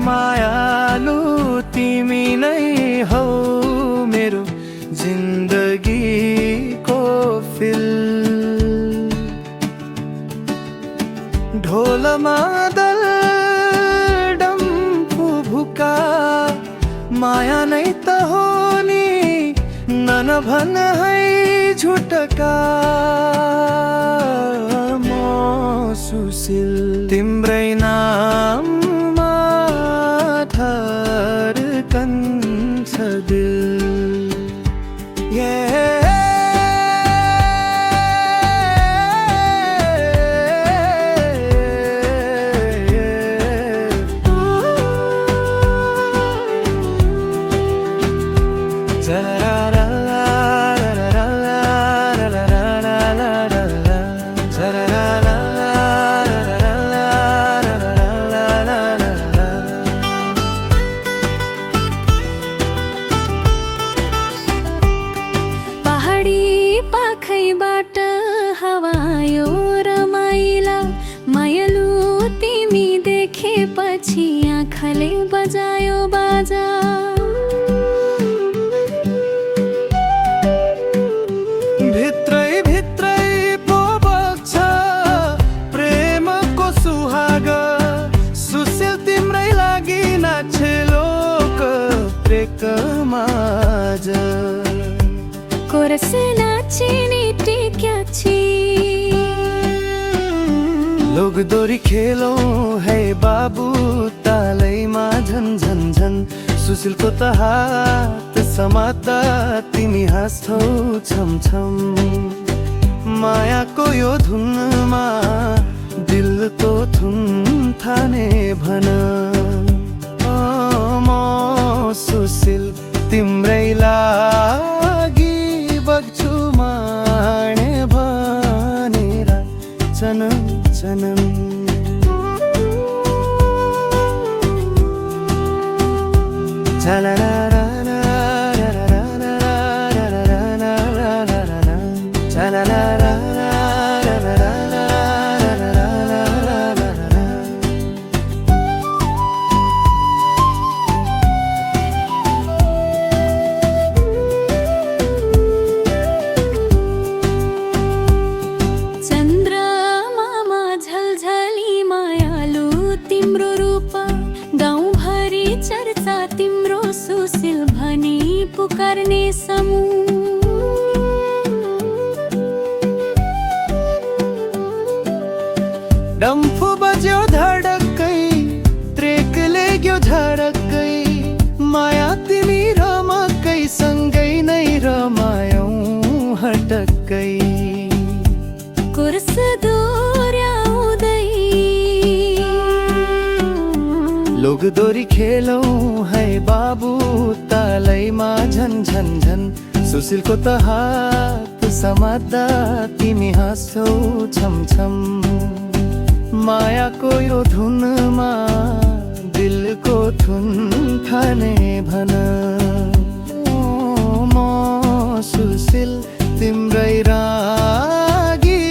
मायालु तिमी नै हौ मेरो जिन्दगीको फिल। ढोल मादल डम्फु भुका माया नै त हो नि नभन है झुटका। म सुशील तिम्रै नाममा धड्कन्छ दिल। पाखैबाट हवायो रमाइला मायालु तिमी देखेपछि आँखाले बजायो बाजा। भित्रै भित्रै पो बग्छ प्रेमको सुहाग। सुशील तिम्रै लागि नाचे लोक प्रेकमाझ। कोरस नाचिने टिक्याची लोकदोरी खेलौँ है बाबु तालैमा झन झन झन। सुशीलको त हात समात्दा तिमी हाँस्छौ छम छम। मायाको यो धुनमा दिलको धुन थाने भन। म सुशील तिम्रै लागि बग्छु माने भनेर जनम जनम। चन्द्रमामा झलझली मायालु तिम्रो रूप गाउँभरि चर्चा तिम्रो सुशील भनी पुकार्ने समूह। डम्फु बज्यो धडक्कै त्रेक लाग्यो झरक्कै। माया तिमी रमक्कै सँगै नै रमायौँ हटक्कै। कोरस दोर्याउँदै लोकदोरी खेलौँ है बाबु तालैमा झन झन झन। सुशीलको त हात समात्दा तिमी हाँस्छौ छम छम। मायाको यो धुनमा दिलको धुन थाने भन। म सुशील तिम्रै लागि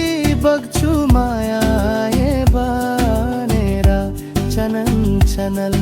बग्छु माया बनेर चनन चनल।